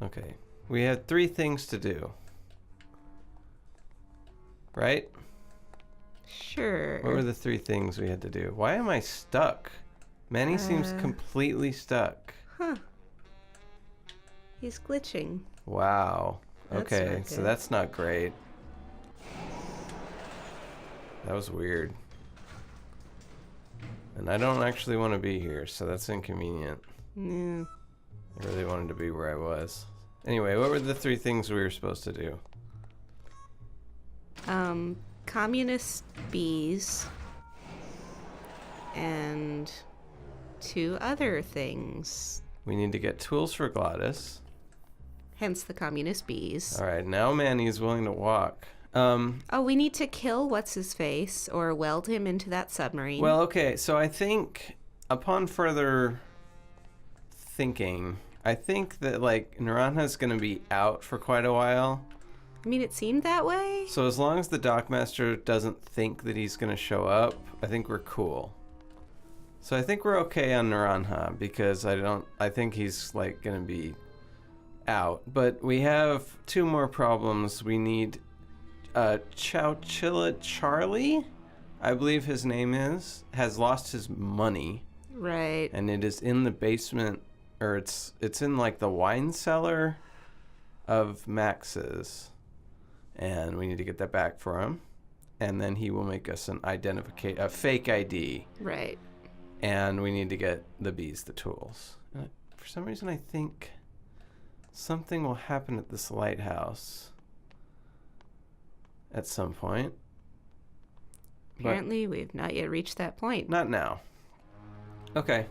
Okay. We had 3 things to do. Right? Sure. What were the 3 things we had to do? Why am I stuck? Manny seems completely stuck. Huh. He's glitching. Wow. That's Okay, not so good. that's not great. That was weird. And I don't actually want to be here, so that's inconvenient. Yeah. I really wanted to be where I was. Anyway, what were the 3 things we were supposed to do? Communist bees. And 2 other things. We need to get tools for Gladys. Hence the communist bees. Alright, now Manny's willing to walk. Oh, we need to kill what's-his-face or weld him into that submarine. Well, okay, so I think, upon further thinking, I think that, like, Naranja's gonna be out for quite a while. I mean, it seemed that way. So as long as the Dockmaster doesn't think that he's gonna show up, I think we're cool. So I think we're okay on Naranja, because I think he's, like, gonna be out. But we have 2 more problems. We need Chowchilla Charlie, I believe his name is, has lost his money. Right. And it is in the basement, or it's in like the wine cellar of Max's. And we need to get that back for him. And then he will make us a fake ID. Right. And we need to get the bees the tools. For some reason I think something will happen at this lighthouse at some point. Apparently, we've not yet reached that point. Not now. Okay.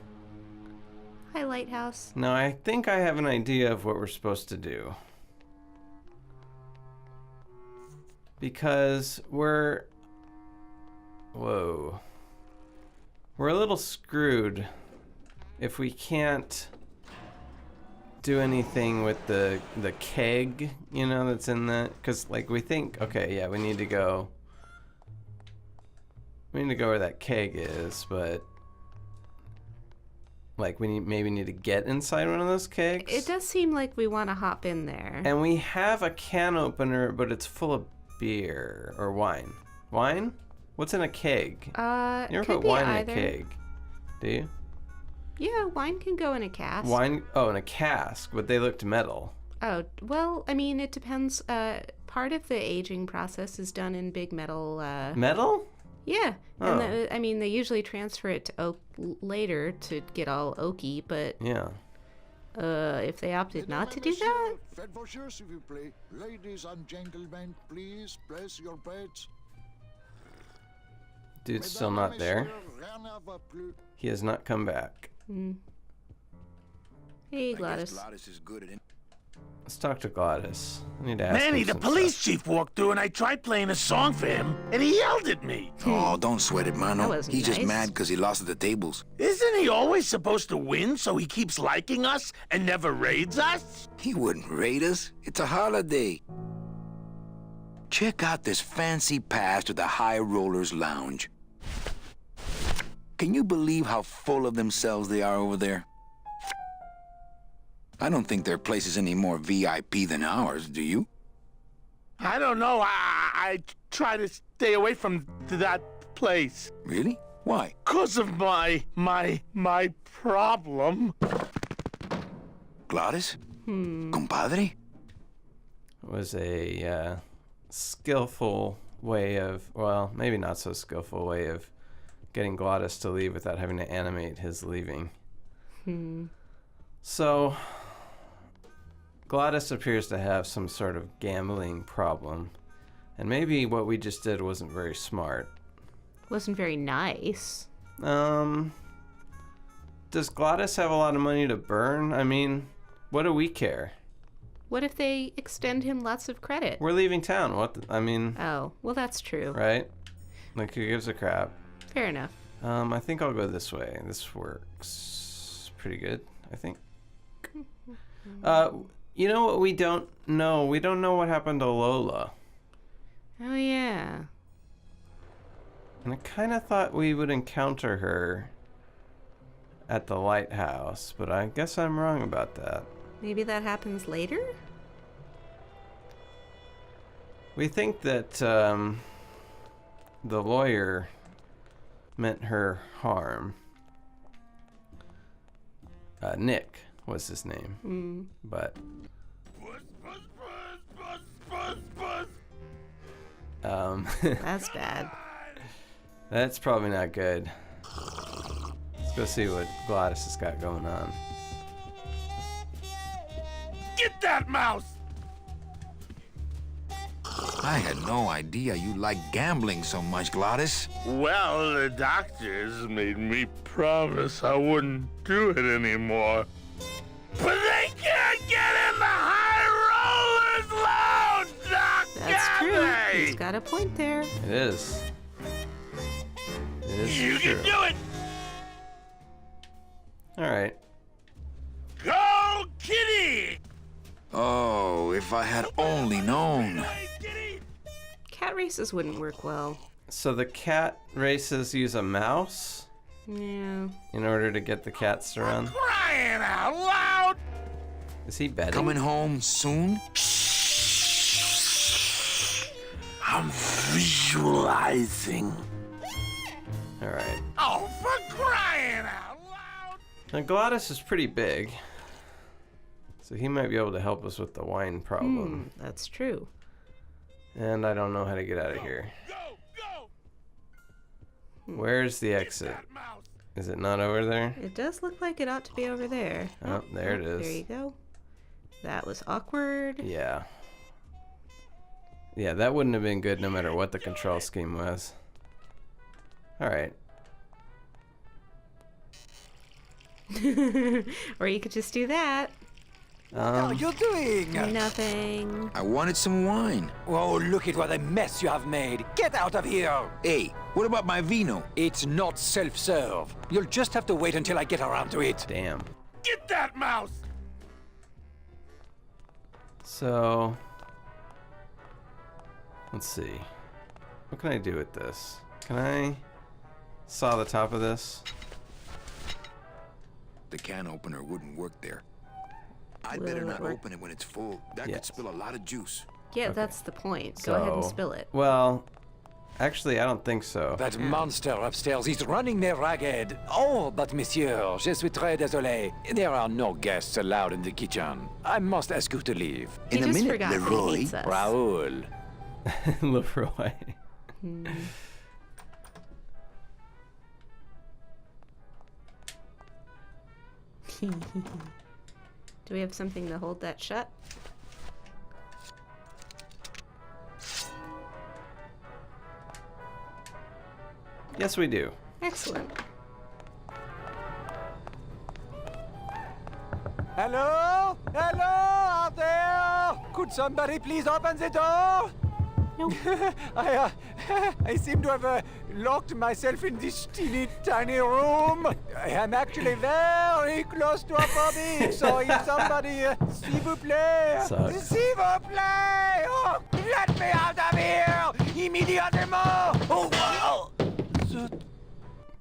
Hi, Lighthouse. Now, I think I have an idea of what we're supposed to do. Because we're... Whoa. We're a little screwed if we can't do anything with the keg, you know, that's in that. Because, like, we think, okay, yeah, we need to go where that keg is, but... Like, we maybe need to get inside one of those kegs. It does seem like we want to hop in there. And we have a can opener, but it's full of beer or wine. Wine? What's in a keg? You ever put wine in a keg? Do you? Yeah, wine can go in a cask. Wine? Oh, in a cask, but they looked metal. Oh, well, I mean, it depends. Part of the aging process is done in big metal. Metal? Yeah, Oh. and I mean, they usually transfer it to oak later to get all oaky, but Yeah. if they opted not to do that, Ladies and gentlemen, please place your bets. Dude's still not there. He has not come back. hey, Gladys. Gladys is good at it. Let's talk to Gladys. I need to ask Manny, him the some police stuff. chief walked through and I tried playing a song for him and he yelled at me. Oh, don't sweat it, That Mano. wasn't He's just nice. mad because he lost at the tables. Isn't he always supposed to win so he keeps liking us and never raids us? He wouldn't raid us. It's a holiday. Check out this fancy pass to the High Rollers Lounge. Can you believe how full of themselves they are over there? I don't think their place is any more VIP than ours, do you? I don't know. I try to stay away from that place. Really? Why? 'Cause of my problem. Gladys? Compadre? It was a skillful way of, well, maybe not so skillful way of getting Gladys to leave without having to animate his leaving. So, Gladys appears to have some sort of gambling problem. And maybe what we just did wasn't very smart. Wasn't very nice. Does Gladys have a lot of money to burn? I mean, what do we care? What if they extend him lots of credit? We're leaving town. I mean, Oh, well, that's true. right? Like, who gives a crap? Fair enough. I think I'll go this way. This works pretty good, I think. You know what we don't know? We don't know what happened to Lola. Oh, yeah. And I kind of thought we would encounter her at the lighthouse, but I guess I'm wrong about that. Maybe that happens later? We think that the lawyer meant her harm. Nick was his name. But That's bad. that's probably not good. Let's go see what Gladys has got going on. Get that mouse! I had no idea you liked gambling so much, Gladys. Well, the doctors made me promise I wouldn't do it anymore. But they can't get in the high rollers lounge, Doc! That's can true. they? He's got a point there. It is. It is You true. can do it! All right. Go, Kitty! Oh, if I had only known. Hey, Kitty! Cat races wouldn't work well. So the cat races use a mouse Yeah. in order to get the cats to run. Crying out loud! Is he betting? Coming home soon? I'm visualizing. All right. Oh, for crying out loud! Now Gladys is pretty big, so he might be able to help us with the wine problem. That's true. And I don't know how to get out of here. Go, go! Where's the exit? That mouse! Is it not over there? It does look like it ought to be over there. Oh, there it is. There you go. That was awkward. Yeah. Yeah, that wouldn't have been good no matter what the control scheme was. Alright. Or you could just do that. What are you doing? Nothing. I wanted some wine. Oh, look at what a mess you have made. Get out of here. Hey, what about my vino? It's not self-serve. You'll just have to wait until I get around to it. Damn. Get that mouse! So, let's see. What can I do with this? Can I saw the top of this? The can opener wouldn't work there. I'd Will better it not work? open it when it's full. That Yes. could spill a lot of juice. Yeah, that's the point. Go ahead and So- spill it. Well, actually, I don't think so. That monster upstairs is running me ragged. Oh, but monsieur, je suis très désolé. There are no guests allowed in the kitchen. I must ask you to leave. He In a just minute, forgot that Leroy. he hates us. Raoul. Leroy. Do we have something to hold that shut? Yes, we do. Excellent. Hello? Hello out there? Could somebody please open the door? Nope. I seem to have locked myself in this teeny tiny room. I am actually very close to a phobie, so if somebody, s'il vous plaît, Sucks. s'il vous plaît, oh, let me out of here, immédiatement. Oh, wow.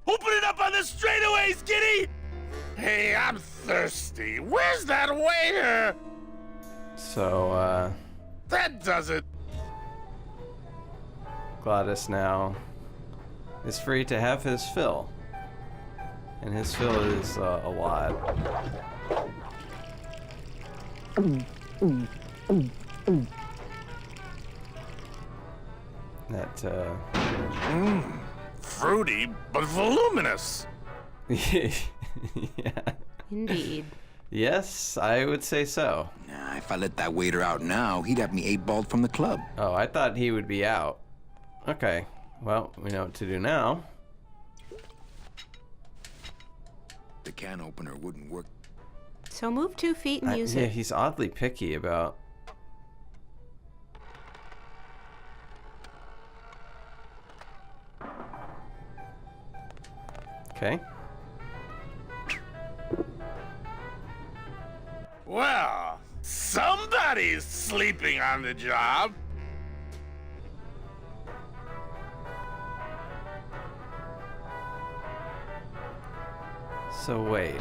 Open it up on the straightaways, Kitty! Hey, I'm thirsty. Where's that waiter? So, That does it. Gladys now is free to have his fill. And his fill is a lot. That, Fruity, but voluminous. yeah. Indeed. Yes, I would say so. Nah, if I let that waiter out now, he'd have me 8-balled from the club. Oh, I thought he would be out. Okay, well, we know what to do now. The can opener wouldn't work. So move 2 feet and use Yeah, it. he's oddly picky about... Okay. Well, somebody's sleeping on the job. So wait.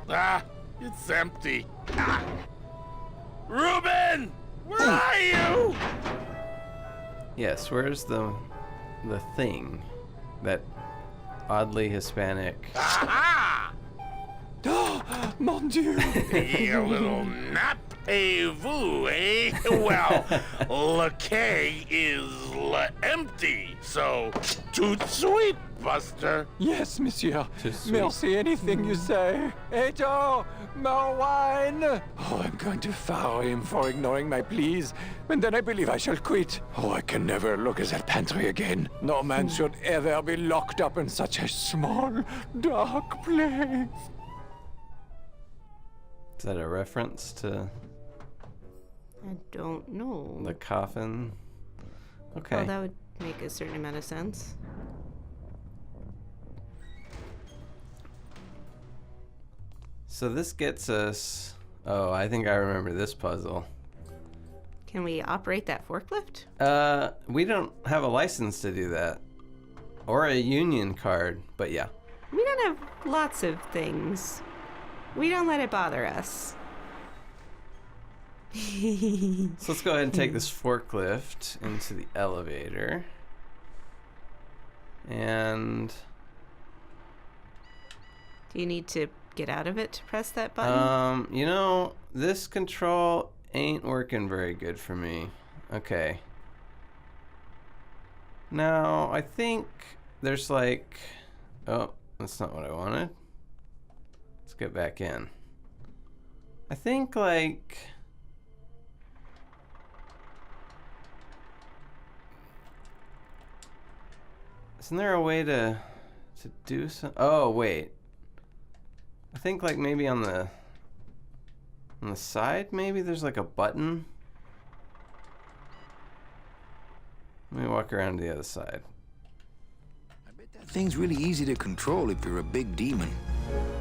Ah, It's empty. Ah. Ruben! Where are you? Yes, where's the thing? That oddly Hispanic. Aha! Oh, mon Dieu! A little nap a vous, eh? Well, le quai is empty, so tout sweet, Buster. Yes, monsieur. Too sweet. Merci, anything you say. Eto, more wine. Oh, I'm going to fire him for ignoring my pleas, and then I believe I shall quit. Oh, I can never look at that pantry again. No man should ever be locked up in such a small, dark place. Is that a reference to I don't know. the coffin? Okay. Well, that would make a certain amount of sense. So this gets us. Oh, I think I remember this puzzle. Can we operate that forklift? We don't have a license to do that, or a union card. But yeah. We don't have lots of things. We don't let it bother us. So let's go ahead and take this forklift into the elevator. And Do you need to get out of it to press that button? you know, this control ain't working very good for me. Okay. Now, I think there's like, oh, that's not what I wanted. Let's get back in. I think like isn't there a way to do some? Oh wait, I think like maybe on the side maybe there's like a button. Let me walk around to the other side. I bet that thing's really easy to control if you're a big demon.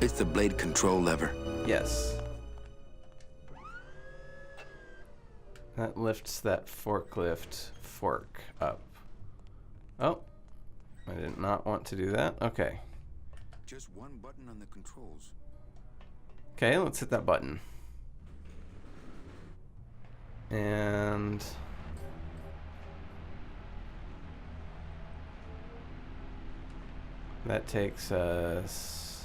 It's the blade control lever. Yes. That lifts that forklift fork up. Oh, I did not want to do that. Okay. Just one button on the controls. Okay, let's hit that button. And that takes us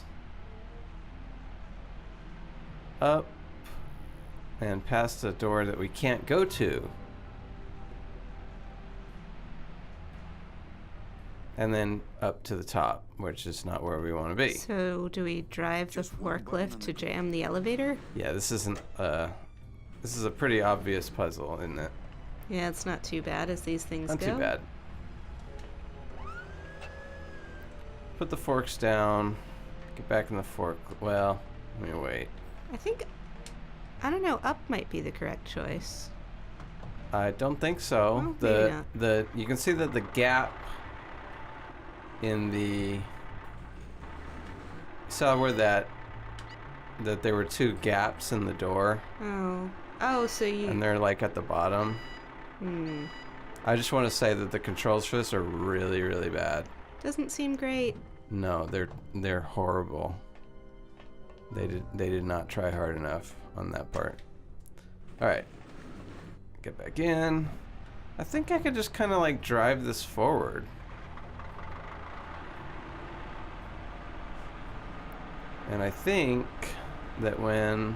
up and past a door that we can't go to. And then up to the top, which is not where we want to be. So do we drive the forklift to jam the elevator? Yeah, this isn't this is a pretty obvious puzzle, isn't it? Yeah, it's not too bad as these things Not go. too bad. Put the forks down. Get back in the fork. Well, let me wait. I don't know, up might be the correct choice. I don't think so. Well, maybe You can see that the gap in the saw where that there were two gaps in the door, Oh, so you... and they're like at the bottom. Hmm. I just want to say that the controls for this are really, really bad. Doesn't seem great. No, they're horrible. They did not try hard enough on that part. All right, get back in. I think I could just kind of like drive this forward. And I think that when...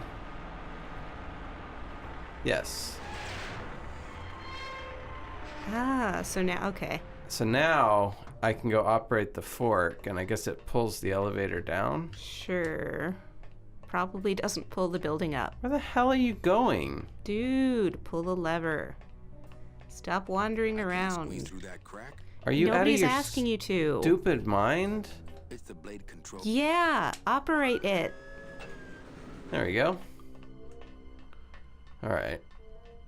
Yes. Ah, so now, okay. So now I can go operate the fork, and I guess it pulls the elevator down. Sure. Probably doesn't pull the building up. Where the hell are you going? Dude, pull the lever. Stop wandering Squeeze around. through that crack. Are you Nobody's out of your asking you to. stupid mind? It's the blade control. Yeah, operate it. There we go. All right.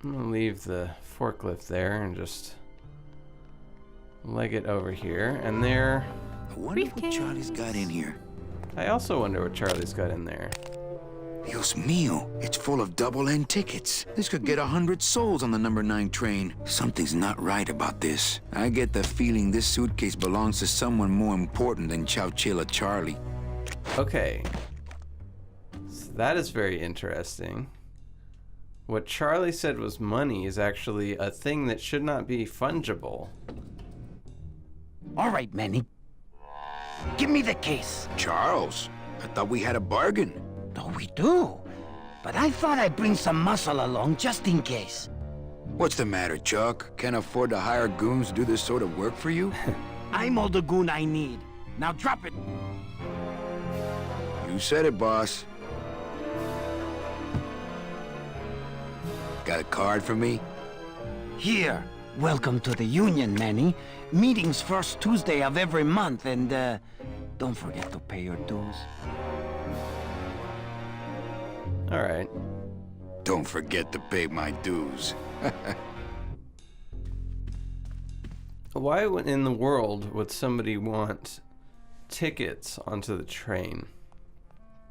I'm gonna leave the forklift there and just leg it over here. And there... I wonder what Charlie's Briefcase. got in here. I also wonder what Charlie's got in there. Dios mío, it's full of double-end tickets. This could get 100 souls on the number 9 train. Something's not right about this. I get the feeling this suitcase belongs to someone more important than Chowchilla Charlie. Okay. So That is very interesting. What Charlie said was money is actually a thing that should not be fungible. All right, Manny. Give me the case. Charles, I thought we had a bargain. Oh, we do. But I thought I'd bring some muscle along just in case. What's the matter, Chuck? Can't afford to hire goons to do this sort of work for you? I'm all the goon I need. Now drop it. You said it, boss. Got a card for me? Here. Welcome to the union, Manny. Meetings first Tuesday of every month, and don't forget to pay your dues. All right. Don't forget to pay my dues. Why in the world would somebody want tickets onto the train?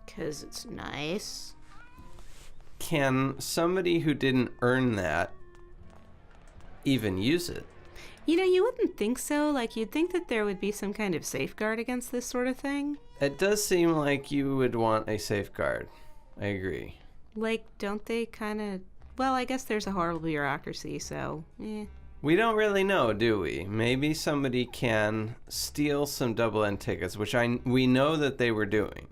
'Cause it's nice. Can somebody who didn't earn that even use it? You know, you wouldn't think so. Like, you'd think that there would be some kind of safeguard against this sort of thing. It does seem like you would want a safeguard. I agree. Like, don't they kind of... Well, I guess there's a horrible bureaucracy, so... We don't really know, do we? Maybe somebody can steal some double-end tickets, which we know that they were doing.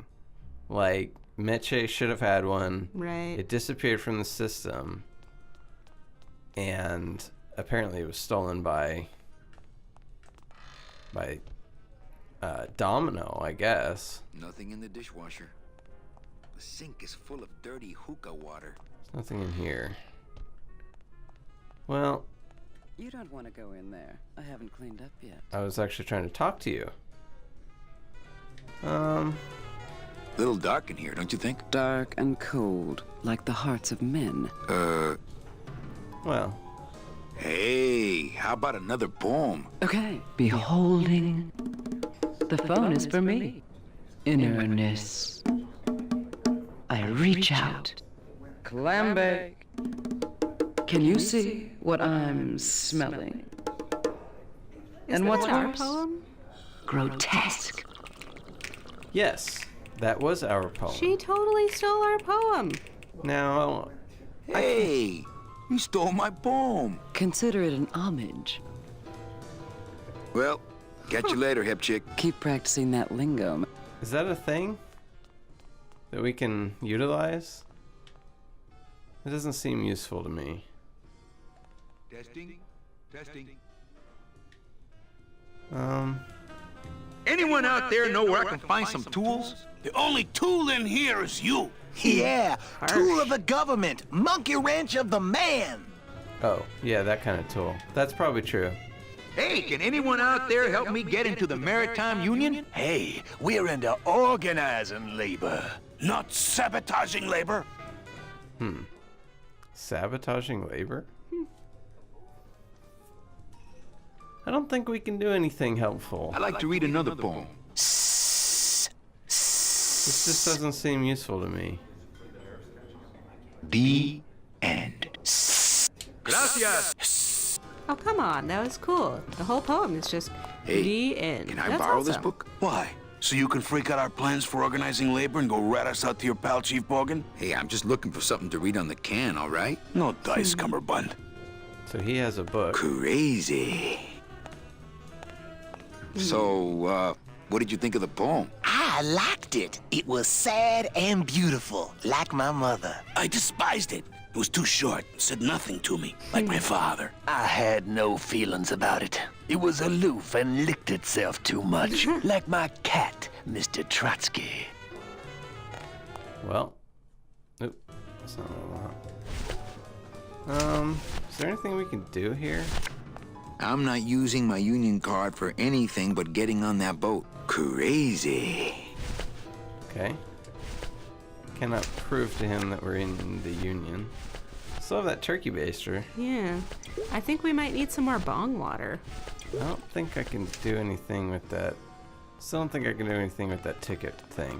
Like, Meche should have had one. Right. It disappeared from the system. And apparently it was stolen by Domino, I guess. Nothing in the dishwasher. The sink is full of dirty hookah water. There's nothing in here. Well, You don't want to go in there. I haven't cleaned up yet. I was actually trying to talk to you. Little dark in here, don't you think? Dark and cold, like the hearts of men. Well, Hey, how about another poem? Okay. Beholding. The phone is for me. Innerness. I reach out. Clam bake. Can you see what I'm smelling? And what's our worse? poem? Grotesque. yes, that was our poem. She totally stole our poem. Now, Hey, you stole my poem. Consider it an homage. Well, catch you later, hip chick. Keep practicing that lingo. is that a thing that we can utilize? It doesn't seem useful to me. Testing. Anyone out there know where I can find some tools? The only tool in here is you. Yeah, tool of the government, monkey wrench of the man. Oh, yeah, that kind of tool. That's probably true. Hey, can anyone out there help me get into the Maritime Union? Hey, we're into organizing labor, not sabotaging labor. Sabotaging labor? I don't think we can do anything helpful. I'd like to read another poem. This just doesn't seem useful to me. The end. Gracias. Oh, come on. That was cool. The whole poem is just Hey, the end. Can I That's borrow this awesome. book? Why? So you can freak out our plans for organizing labor and go rat us out to your pal, Chief Morgan? Hey, I'm just looking for something to read on the can, all right? No dice, Cumberbund. So he has a book. Crazy. So, what did you think of the poem? I liked it. It was sad and beautiful, like my mother. I despised it. It was too short, said nothing to me, like my father. I had no feelings about it. It was aloof and licked itself too much, like my cat, Mr. Trotsky. Well, nope, that's not what I want. Is there anything we can do here? I'm not using my union card for anything but getting on that boat. Crazy. Okay. Cannot prove to him that we're in the union. Still have that turkey baster. Yeah. I think we might need some more bong water. I don't think I can do anything with that. Still don't think I can do anything with that ticket thing.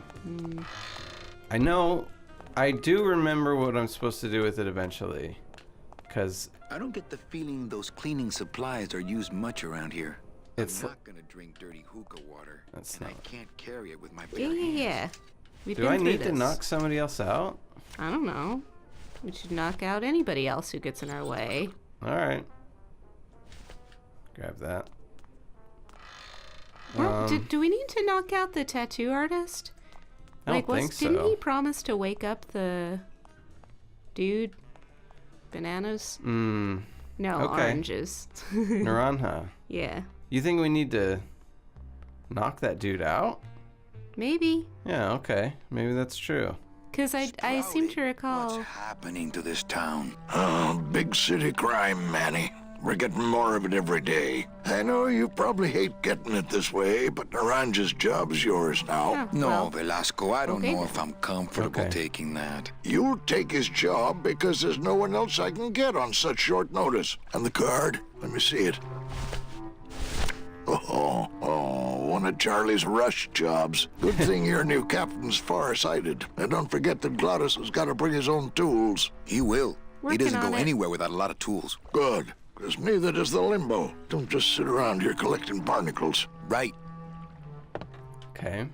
I know, I do remember what I'm supposed to do with it eventually. Because I don't get the feeling those cleaning supplies are used much around here. It's I'm not gonna drink dirty hookah water, That's and I not- can't carry it with my bare Yeah, yeah, hands. yeah. We've Do been I through need this. to knock somebody else out? I don't know. We should knock out anybody else who gets in our way. All right. Grab that. Well, do we need to knock out the tattoo artist? I don't think so. Didn't he promise to wake up the dude? Bananas? No, okay. oranges. Naranja. Yeah. You think we need to knock that dude out? Maybe. Yeah, okay. Maybe that's true. Because I seem to recall... What's happening to this town? Oh, big city crime, Manny. We're getting more of it every day. I know you probably hate getting it this way, but Naranja's job's yours now. Oh, No, well, Velasco, I don't okay. know if I'm comfortable Okay. taking that. You'll take his job because there's no one else I can get on such short notice. And the card? Let me see it. Oh, one of Charlie's rush jobs. Good thing your new captain's far-sighted. And don't forget that Glottis has got to bring his own tools. He will. He Working doesn't go on it. anywhere without a lot of tools. Good, because neither does the Limbo. Don't just sit around here collecting barnacles. Right. Okay.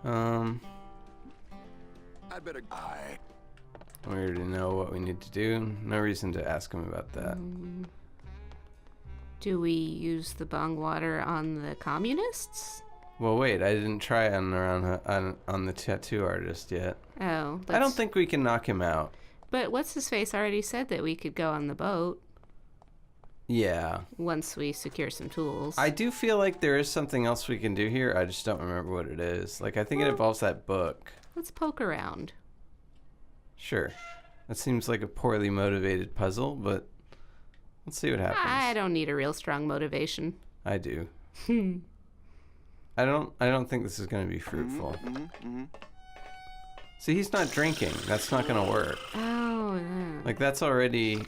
I'd better... We already know what we need to do. No reason to ask him about that. Do we use the bong water on the communists? Well, wait. I didn't try on the tattoo artist yet. Oh. I don't think we can knock him out. But what's-his-face already said that we could go on the boat Yeah. once we secure some tools. I do feel like there is something else we can do here. I just don't remember what it is. Like, I think it involves that book. Let's poke around. Sure. That seems like a poorly motivated puzzle, but let's see what happens. I don't need a real strong motivation. I do. I don't think this is going to be fruitful. See, he's not drinking. That's not going to work. Oh, yeah. Like, that's already...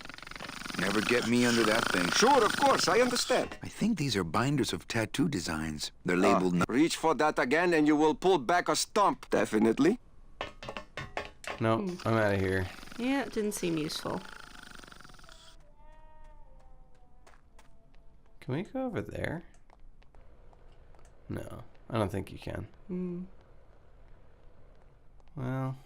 Never get me under that thing. Sure, of course, I understand. I think these are binders of tattoo designs. They're labeled... Reach for that again and you will pull back a stump. Definitely. Nope, I'm out of here. Yeah, it didn't seem useful. Can we go over there? No, I don't think you can. Well,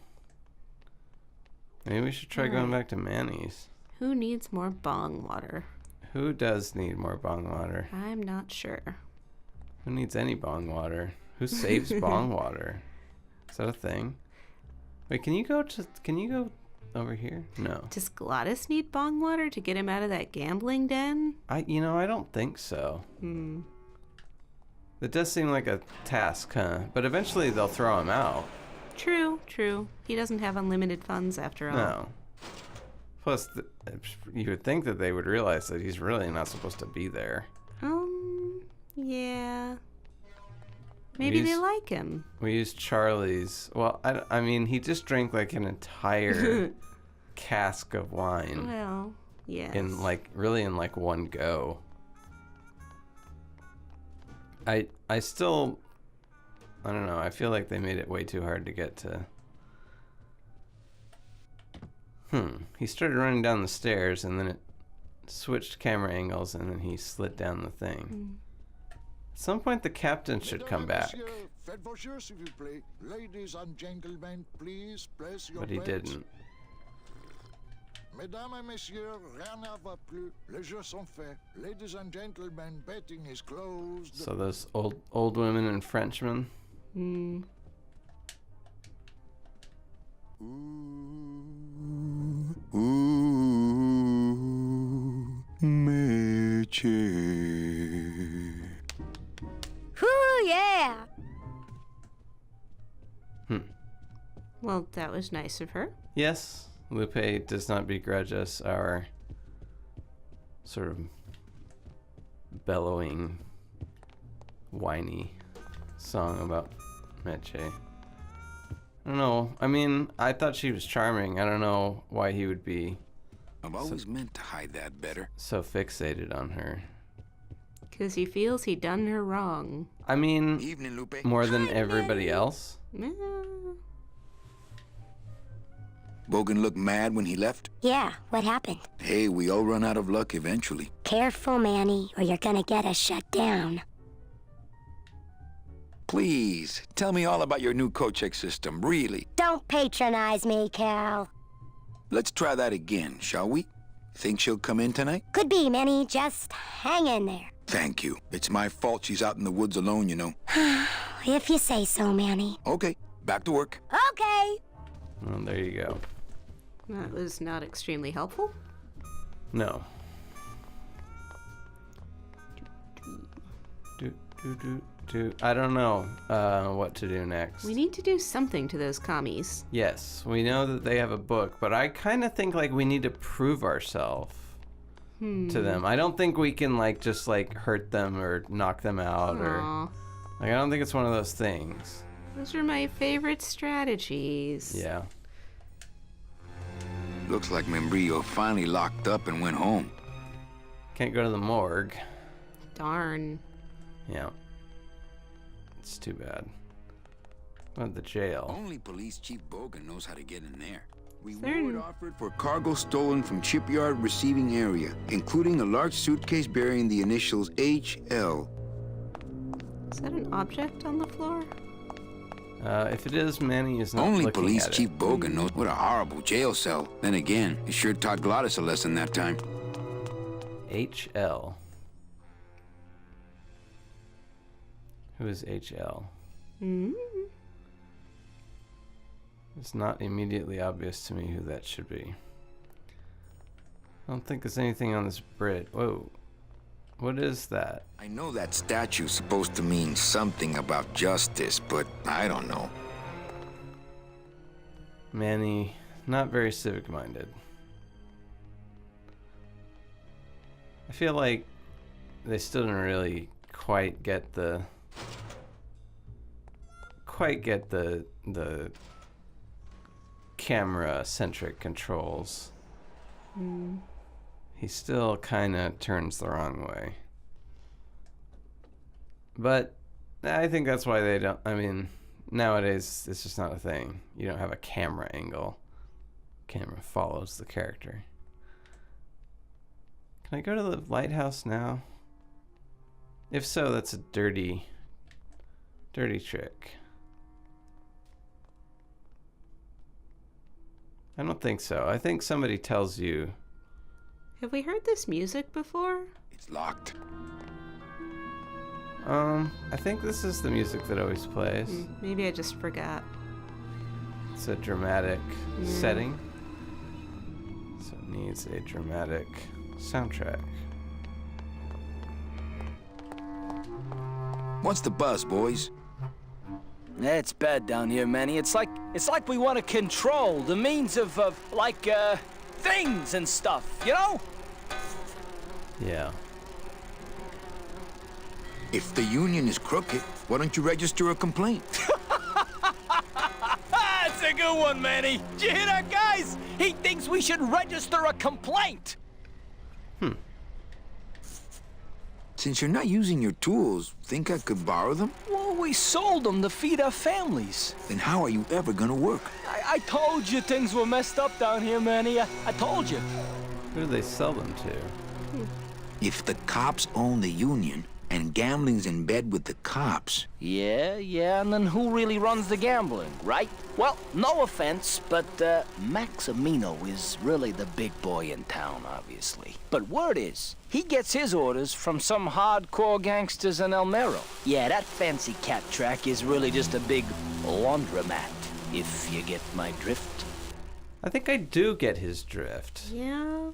maybe we should try going back to Manny's. Who needs more bong water? Who does need more bong water? I'm not sure. Who needs any bong water? Who saves bong water? Is that a thing? Wait, can you go over here? No. Does Glottis need bong water to get him out of that gambling den? I don't think so. It does seem like a task, huh? But eventually they'll throw him out. True. He doesn't have unlimited funds after all. No. Plus, you would think that they would realize that he's really not supposed to be there. Yeah. Maybe they like him. We used Charlie's. Well, I mean, he just drank like an entire cask of wine Well, yes. in like one go. I still, I don't know. I feel like they made it way too hard to get to. He started running down the stairs and then it switched camera angles and then he slid down the thing. At some point the captain should come back. Ladies and gentlemen, please place your But he bets. didn't. Mesdames et messieurs, rien ne va plus. Les jeux sont faits. Ladies and gentlemen, betting is closed. So those old women and Frenchmen. Whoo, yeah! Well, that was nice of her. Yes, Lupe does not begrudge us our sort of bellowing, whiny song about Meche. I don't know. I mean, I thought she was charming. I don't know why he would be I've always meant to hide that better. so fixated on her. Because he feels he done her wrong. I mean, Evening, Lupe. more than everybody else. Eh, Bogan looked mad when he left. Yeah, what happened? Hey, we all run out of luck eventually. Careful, Manny, or you're gonna get us shut down. Please, tell me all about your new co-check system, really. Don't patronize me, Cal. Let's try that again, shall we? Think she'll come in tonight? Could be, Manny. Just hang in there. Thank you. It's my fault she's out in the woods alone, you know. If you say so, Manny. Okay, back to work. Okay. Well, there you go. That was not extremely helpful. No. I don't know what to do next. We need to do something to those commies. Yes, we know that they have a book, but I kind of think like we need to prove ourselves to them. I don't think we can like just like hurt them or knock them out or like I don't think it's one of those things. Those are my favorite strategies. Yeah. Looks like Membrillo finally locked up and went home. Can't go to the morgue. Darn. Yeah. It's too bad. What about the jail? Only Police Chief Bogan knows how to get in there. there Reward offered for cargo stolen from shipyard receiving area, including a large suitcase bearing the initials HL. Is that an object on the floor? If it is, Manny is not Only looking Police at Chief it. Bogan knows what a horrible jail cell. Then again, he sure taught Gladys a lesson that time. HL. Who is HL? It's not immediately obvious to me who that should be. I don't think there's anything on this bridge. Whoa. What is that? I know that statue's supposed to mean something about justice, but I don't know. Manny, not very civic-minded. I feel like they still didn't really quite get the camera-centric controls. He still kind of turns the wrong way. But I think that's why they don't, I mean, nowadays it's just not a thing. You don't have a camera angle. Camera follows the character. Can I go to the lighthouse now? If so, that's a dirty trick. I don't think so. I think somebody tells you. Have we heard this music before? It's locked. I think this is the music that always plays. Maybe I just forgot. It's a dramatic setting. So it needs a dramatic soundtrack. What's the buzz, boys? It's bad down here, Manny. It's like we want to control the means of things and stuff, you know? Yeah. If the union is crooked, why don't you register a complaint? That's a good one, Manny. Did you hear that, guys? He thinks we should register a complaint. Since you're not using your tools, think I could borrow them? Well, we sold them to feed our families. Then how are you ever gonna work? I told you things were messed up down here, Manny. I told you. Who do they sell them to? If the cops own the union, and gambling's in bed with the cops. Yeah, and then who really runs the gambling, right? Well, no offense, but Maximino is really the big boy in town, obviously. But word is, he gets his orders from some hardcore gangsters in El Mero. Yeah, that fancy cat track is really just a big laundromat, if you get my drift. I think I do get his drift. Yeah.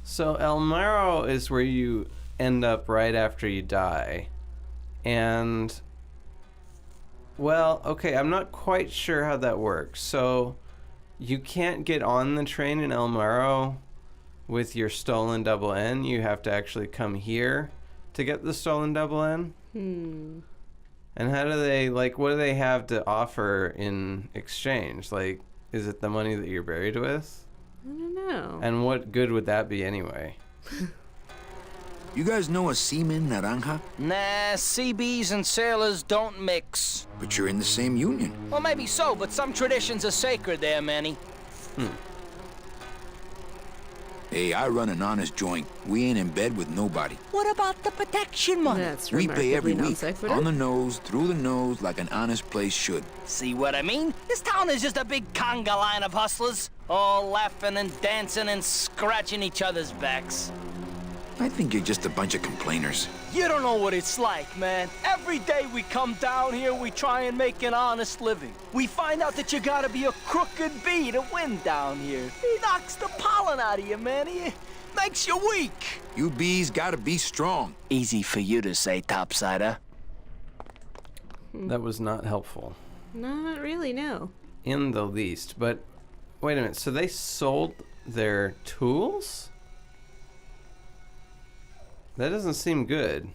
So El Mero is where you end up right after you die. And, well, okay, I'm not quite sure how that works. So you can't get on the train in El Mero with your stolen double N. You have to actually come here to get the stolen double N. And how do they, like, what do they have to offer in exchange? Like, is it the money that you're buried with? I don't know. And what good would that be anyway? You guys know a seaman, Naranja? Nah, CBs and sailors don't mix. But you're in the same union. Well, maybe so, but some traditions are sacred there, Manny. Hey, I run an honest joint. We ain't in bed with nobody. What about the protection money? That's We pay every remarkably week. non-sequitur. On the nose, through the nose, like an honest place should. See what I mean? This town is just a big conga line of hustlers, all laughing and dancing and scratching each other's backs. I think you're just a bunch of complainers. You don't know what it's like, man. Every day we come down here, we try and make an honest living. We find out that you gotta be a crooked bee to win down here. He knocks the pollen out of you, man. He makes you weak. You bees gotta be strong. Easy for you to say, topsider. That was not helpful Not really, no. in the least. But wait a minute. So they sold their tools? That doesn't seem good.